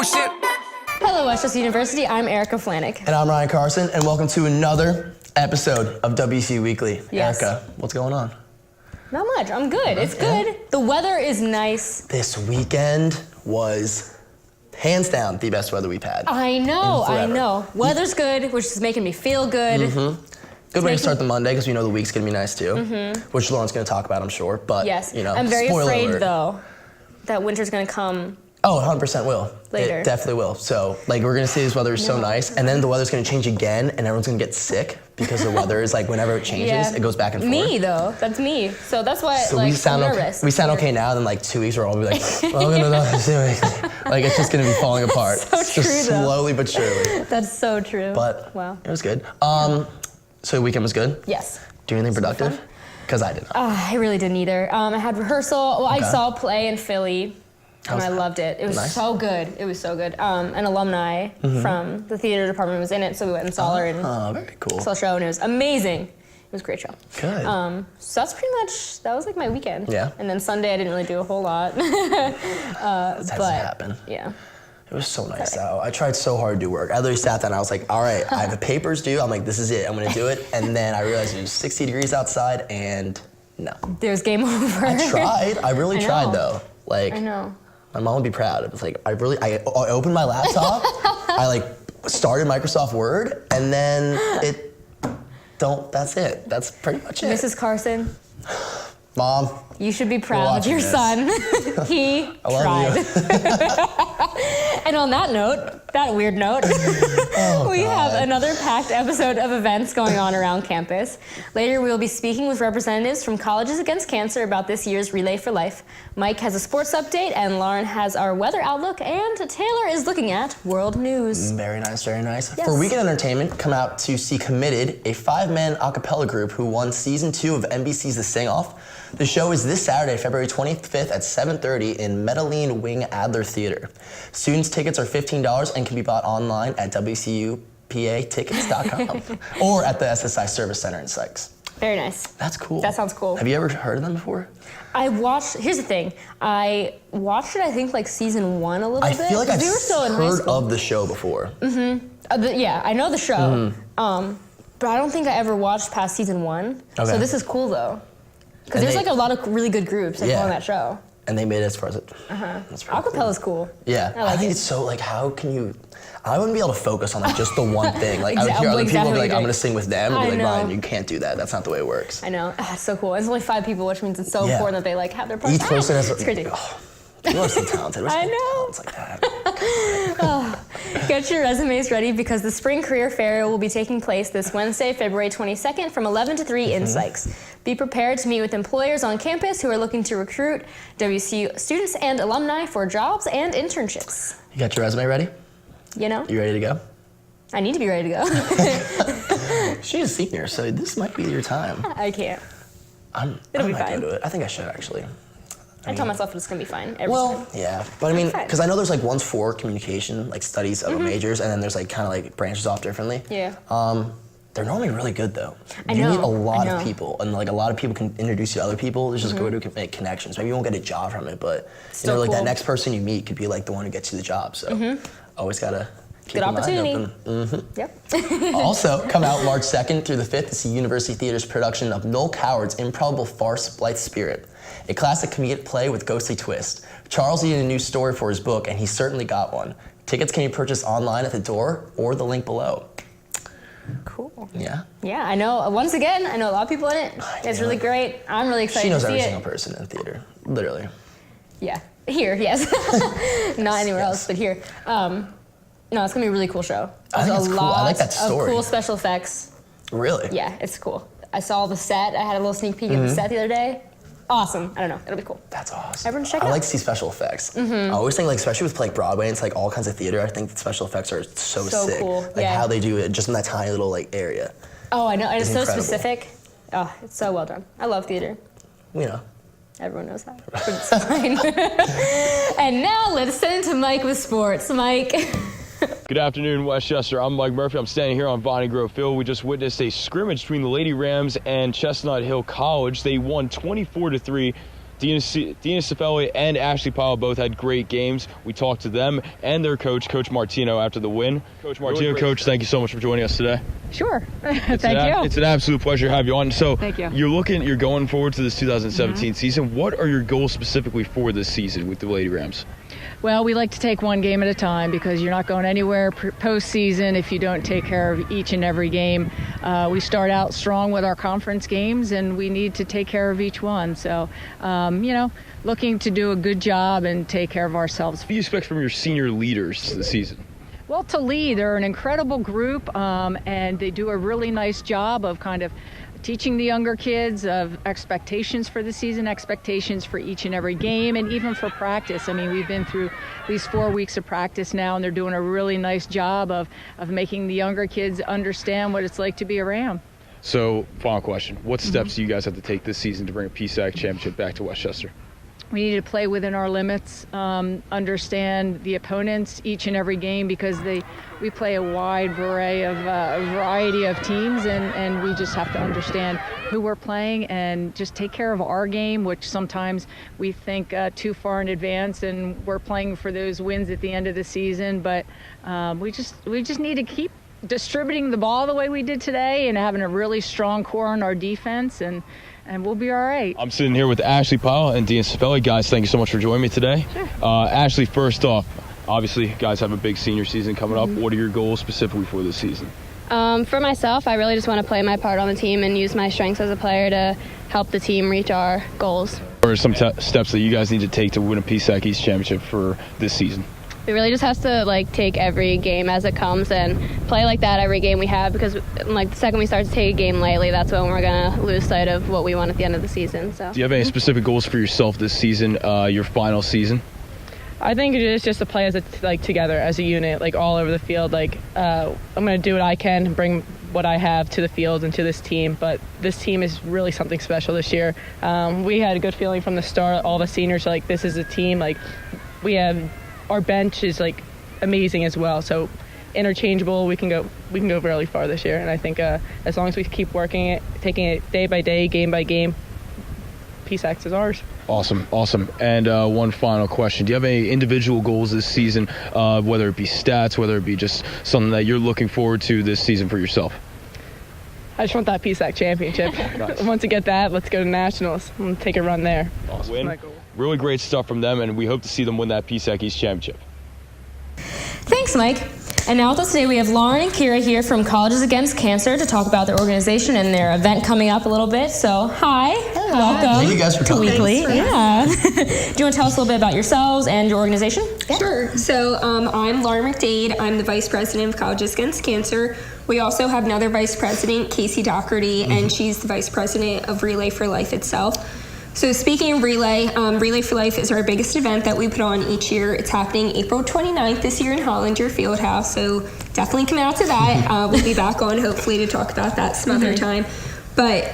shit. Hello, Westchester University. I'm Erika Flanick. And I'm Ryan Carson, and welcome to another episode of WCU Weekly. Yes. Erika, what's going on? Not much. I'm good. It's good. The weather is nice. This weekend was hands down the best weather we've had. I know. Weather's good, which is making me feel good. Good way to start the Monday because we know the week's gonna be nice too, which Lauren's gonna talk about, I'm sure. But Yes. you know, I'm very spoiler afraid alert. though that winter's gonna come. Oh, 100% will. Later. It definitely will. So, like, we're gonna see this weather is so nice, and then the weather's gonna change again, and everyone's gonna get sick because the weather is like, whenever it changes, it goes back and forth. Me though, that's me. So that's why So like, we sound I'm okay. nervous. We sound okay now. Then like 2 weeks, we're all be like, well, I'm gonna like it's just gonna be falling apart. So It's true, just though. slowly but surely. That's so true. But wow. it was good. So the weekend was good. Yes. Do anything productive? Because I did not. I really didn't either. I had rehearsal. Well, I saw a play in Philly. And I loved it. It was so good. It was so good. An alumni from the theater department was in it, so we went and saw her and Very cool. saw the show, and it was amazing. It was a great show. Good. So that's pretty much, that was like my weekend. Yeah. And then Sunday I didn't really do a whole lot. That doesn't happen. Yeah. It was so nice out. I tried so hard to do work. I literally sat down and I was like, all right, I have a papers due. I'm like, this is it. I'm gonna do it. And then I realized it was 60 degrees outside and no. There's game over. I tried. I really tried though. Like, I know. my mom would be proud. It was like, I opened my laptop, I like started Microsoft Word, and then that's it. That's pretty much it. Mrs. Carson, Mom. you should be proud of watching your this. son. He I love tried. And on that note, that weird note, we have another packed episode of events going on around campus. Later, we will be speaking with representatives from Colleges Against Cancer about this year's Relay for Life. Mike has a sports update, and Lauren has our weather outlook, and Taylor is looking at world news. Very nice, very nice. Yes. For Weekend Entertainment, come out to see Committed, a 5-man a cappella group who won season 2 of NBC's The Sing-Off. The show is this Saturday, February 25th at 7:30 in Medellin Wing Adler Theater. Students' tickets are $15 and can be bought online at WCUPAtickets.com or at the SSI Service Center in Sykes. Very nice. That's cool. That sounds cool. Have you ever heard of them before? Here's the thing, I watched it, I think, like season 1 a little I bit. feel like I've we were still in high heard school. of the show before. Yeah, I know the show, but I don't think I ever watched past season 1. Okay. So this is cool though, because And there's they- like a lot of really good groups that go on that show. And they made it as far as it. That's pretty cool. Acapella's cool. Yeah, I like think it. it's so like, how can you? I wouldn't be able to focus on like just the one thing. Like I would hear Exactly, other people be like, exactly. I'm gonna sing with them, and I be like, know. Ryan, you can't do that. That's not the way it works. I know, it's so cool. It's only 5 people, which means it's so Yeah. important that they like have their parts. Each person has. It's crazy. Oh, people are so talented. We're so I know. Talents like that. Get your resumes ready because the Spring Career Fair will be taking place this Wednesday, February 22nd from 11 to 3 in Sykes. Be prepared to meet with employers on campus who are looking to recruit WCU students and alumni for jobs and internships. You got your resume ready? You know, You ready to go? I need to be ready to go. She's a senior, so this might be your time. I can't. It'll be might fine. go to it. I think I should actually. I tell myself it's gonna be fine every time. Yeah, but I mean, fine. because I know there's like ones for communication, like studies of majors, and then there's like kind of like branches off differently. Yeah. They're normally really good though. I You know, meet a lot I of know. people, and like a lot of people can introduce you to other people. It's just good to make connections. Maybe you won't get a job from it, but Still like cool. that next person you meet could be like the one who gets you the job. So always gotta keep Good your mind opportunity. open. Yep. Also, come out March 2nd through the 5th to see University Theater's production of Noel Coward's improbable farce, Blythe Spirit, a classic comedic play with ghostly twist. Charles needed a new story for his book, and he certainly got one. Tickets can be purchased online at the door or the link below. Cool. Yeah? Yeah, I know. Once again, I know a lot of people in it. It's really great. I'm really excited She knows to see every it. single person in theater, literally. Yeah, here, yes. Not anywhere else, but here. No, it's gonna be a really cool show. I think There's it's a cool. I lot like that of story. cool special effects. Really? Yeah, it's cool. I saw the set. I had a little sneak peek of the set the other day. Awesome. I don't know. It'll be cool. That's awesome. Everyone check it I out. like to see special effects. I always think, like, especially with like Broadway, and it's like all kinds of theater. I think that special effects are so sick. cool, Like yeah. how they do it just in that tiny little like area. Oh, I know. And it's so incredible. specific. Oh, it's so well done. I love theater. You know. Everyone knows that. But it's fine. And now let's send it to Mike with sports. Mike. Good afternoon, Westchester. I'm Mike Murphy. I'm standing here on Bonnie Grove Field. We just witnessed a scrimmage between the Lady Rams and Chestnut Hill College. They won 24-3 Dina Cifelli and Ashley Powell both had great games. We talked to them and their coach, Coach Martino, after the win. Coach Martino, Coach, thank you so much for joining us today. Sure. Thank you. It's an absolute pleasure to have you on. So Thank you. You're going forward to this 2017 season. What are your goals specifically for this season with the Lady Rams? Well, we like to take one game at a time because you're not going anywhere postseason if you don't take care of each and every game. We start out strong with our conference games, and we need to take care of each one. So, looking to do a good job and take care of ourselves. What do you expect from your senior leaders this season? Well, to lead, they're an incredible group, and they do a really nice job of kind of teaching the younger kids of expectations for the season, expectations for each and every game, and even for practice. I mean, we've been through these 4 weeks of practice now, and they're doing a really nice job of making the younger kids understand what it's like to be a Ram. So, final question. What steps do you guys have to take this season to bring a PSAC championship back to Westchester? We need to play within our limits, understand the opponents each and every game, because we play a wide variety of teams, and we just have to understand who we're playing and just take care of our game, which sometimes we think too far in advance, and we're playing for those wins at the end of the season. But we just need to keep distributing the ball the way we did today and having a really strong core on our defense, and we'll be all right. I'm sitting here with Ashley Powell and Dina Cifelli. Guys, thank you so much for joining me today. Sure. Ashley, first off, obviously, you guys have a big senior season coming up. What are your goals specifically for this season? For myself, I really just want to play my part on the team and use my strengths as a player to help the team reach our goals. What are some steps that you guys need to take to win a PSAC East championship for this season? We really just have to take every game as it comes and play like that every game we have, because the second we start to take a game lightly, that's when we're gonna lose sight of what we want at the end of the season. So, do you have any specific goals for yourself this season, your final season? I think it's just to play as together as a unit, all over the field. I'm gonna do what I can, bring what I have to the field and to this team. But this team is really something special this year. We had a good feeling from the start. All the seniors this is a team. We have. Our bench is amazing as well, so interchangeable. We can go really far this year, and I think as long as we keep working it, taking it day by day, game by game, PSAC is ours. Awesome. And one final question: do you have any individual goals this season, whether it be stats, whether it be just something that you're looking forward to this season for yourself? I just want that PSAC championship. Nice. Once we get that, let's go to nationals and take a run there. Awesome. Really great stuff from them, and we hope to see them win that PSAC East championship. thanks, Mike. And now with us today, we have Lauren and Kira here from Colleges Against Cancer to talk about their organization and their event coming up a little bit. So, hi. Hello. Welcome. Thank you guys for to coming. Weekly. Yeah. Do you want to tell us a little bit about yourselves and your organization? Yeah. Sure. So I'm Lauren McDade. I'm the Vice President of Colleges Against Cancer. We also have another Vice President, Casey Doherty, and she's the Vice President of Relay for Life itself. So speaking of Relay, Relay for Life is our biggest event that we put on each year. It's happening April 29th this year in Hollinger Fieldhouse, so definitely come out to that. We'll be back on hopefully to talk about that some other time. But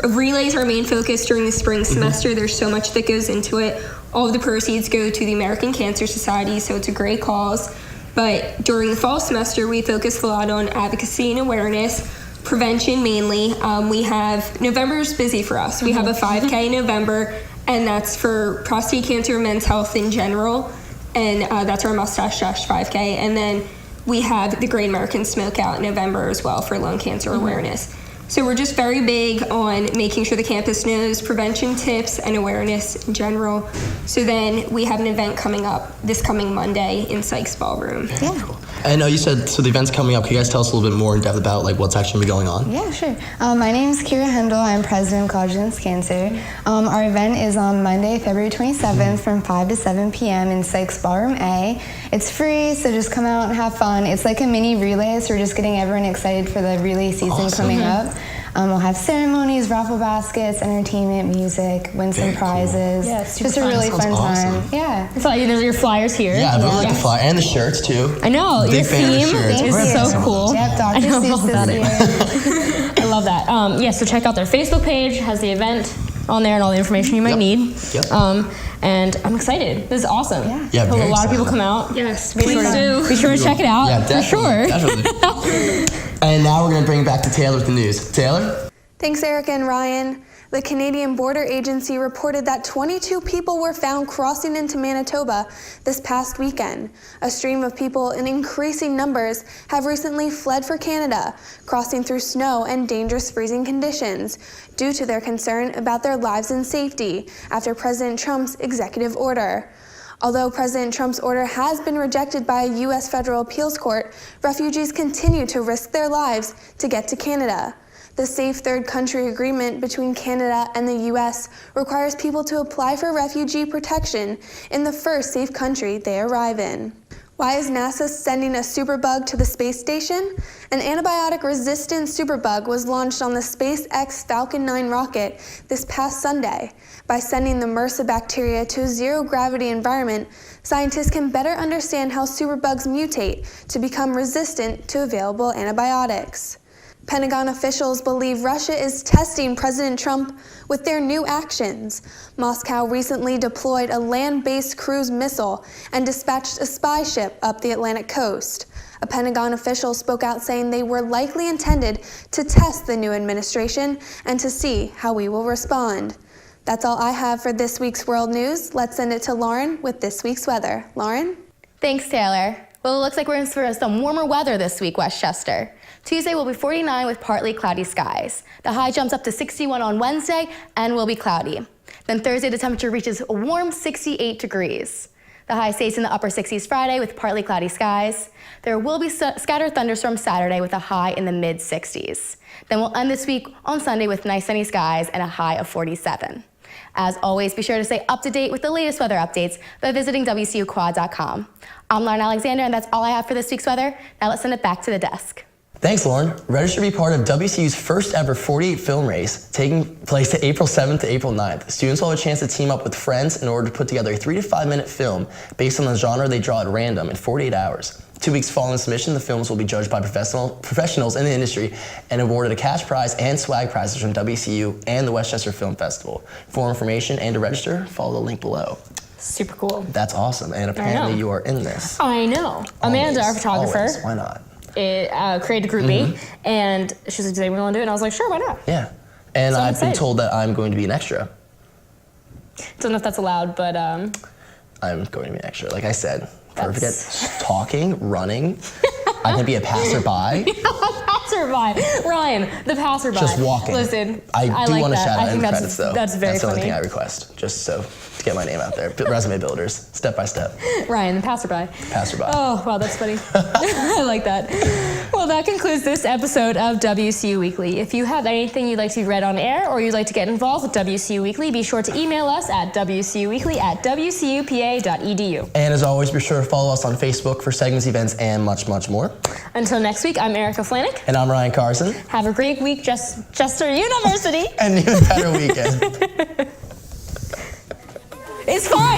Relay is our main focus during the spring semester. There's so much that goes into it. All of the proceeds go to the American Cancer Society, so it's a great cause. But during the fall semester, we focus a lot on advocacy and awareness, prevention mainly. We have, November's busy for us. We have a 5K in November, and that's for prostate cancer, men's health in general, and that's our Mustache Dash 5K. And then we have the Great American Smokeout in November as well for lung cancer awareness. So we're just very big on making sure the campus knows prevention tips and awareness in general. So then we have an event coming up this coming Monday in Sykes Ballroom. Yeah. Cool. And you said, so the event's coming up. Can you guys tell us a little bit more in depth about what's actually going on? Yeah, sure. My name is Kira Hendel. I'm president of Colleges Against Cancer. Our event is on Monday, February 27th from 5 to 7 p.m. in Sykes Ballroom A. It's free, so just come out and have fun. It's like a mini relay, so we're just getting everyone excited for the relay season coming up. We'll have ceremonies, raffle baskets, entertainment, music, win some prizes. Yeah, it's just a super really fun. fun Awesome. time. Yeah. It's like there's your flyers here. Yeah, I really like the flyer and the shirts too. I know, your Big fan of the theme shirts. is We're so awesome. cool. Yep, Dr. I know all Seuss about this it. year. I love that. So check out their Facebook page, has the event on there and all the information you might need. Yep. And I'm excited. This is awesome. Yeah, Hope very a lot of people excited. come out. Yes, Be sure to check it out. Yeah, for sure. Definitely. And now we're going to bring it back to Taylor with the news. Taylor? Thanks, Erika and Ryan. The Canadian Border Agency reported that 22 people were found crossing into Manitoba this past weekend. A stream of people in increasing numbers have recently fled for Canada, crossing through snow and dangerous freezing conditions due to their concern about their lives and safety after President Trump's executive order. Although President Trump's order has been rejected by a U.S. federal appeals court, refugees continue to risk their lives to get to Canada. The Safe Third Country Agreement between Canada and the U.S. requires people to apply for refugee protection in the first safe country they arrive in. Why is NASA sending a superbug to the space station? An antibiotic-resistant superbug was launched on the SpaceX Falcon 9 rocket this past Sunday. By sending the MRSA bacteria to a zero-gravity environment, scientists can better understand how superbugs mutate to become resistant to available antibiotics. Pentagon officials believe Russia is testing President Trump with their new actions. Moscow recently deployed a land-based cruise missile and dispatched a spy ship up the Atlantic coast. A Pentagon official spoke out saying they were likely intended to test the new administration and to see how we will respond. That's all I have for this week's World News. Let's send it to Lauren with this week's weather. Lauren? Thanks, Taylor. Well, it looks like we're in for some warmer weather this week, Westchester. Tuesday will be 49 with partly cloudy skies. The high jumps up to 61 on Wednesday and will be cloudy. Then Thursday, the temperature reaches a warm 68 degrees. The high stays in the upper 60s Friday with partly cloudy skies. There will be scattered thunderstorms Saturday with a high in the mid 60s. Then we'll end this week on Sunday with nice sunny skies and a high of 47. As always, be sure to stay up to date with the latest weather updates by visiting WCUquad.com. I'm Lauren Alexander, and that's all I have for this week's weather. Now let's send it back to the desk. Thanks, Lauren. Register to be part of WCU's first ever 48 film race, taking place April 7th to April 9th. Students will have a chance to team up with friends in order to put together a 3 to 5 minute film based on the genre they draw at random in 48 hours. 2 weeks following submission, the films will be judged by professionals in the industry and awarded a cash prize and swag prizes from WCU and the Westchester Film Festival. For more information and to register, follow the link below. Super cool. That's awesome, and apparently you are in this. I know. Amanda, our photographer. Always. Why not? Created a groupie, and she said, "Today we're going to do it." And I was like, "Sure, why not?" Yeah, and So I've been told that I'm going to be an extra. Don't know if that's allowed, but I'm going to be an extra. Like I said, perfect at talking, running. I can be a passerby. Passerby, Ryan, the passerby. Just walking. Listen, I do like want to that. shout I out think in the that's, credits, though. That's very That's the funny. only thing I request, just so to get my name out there. Resume builders, step by step. Ryan, the passerby. Passerby. Oh, wow, that's funny. I like that. Well, that concludes this episode of WCU Weekly. If you have anything you'd like to be read on air or you'd like to get involved with WCU Weekly, be sure to email us at wcuweekly@wcupa.edu. And as always, be sure to follow us on Facebook for segments, events, and much, much more. Until next week, I'm Erika Flanick. And I'm Ryan Carson. Have a great week, Chester University. And even better weekend. It's fine.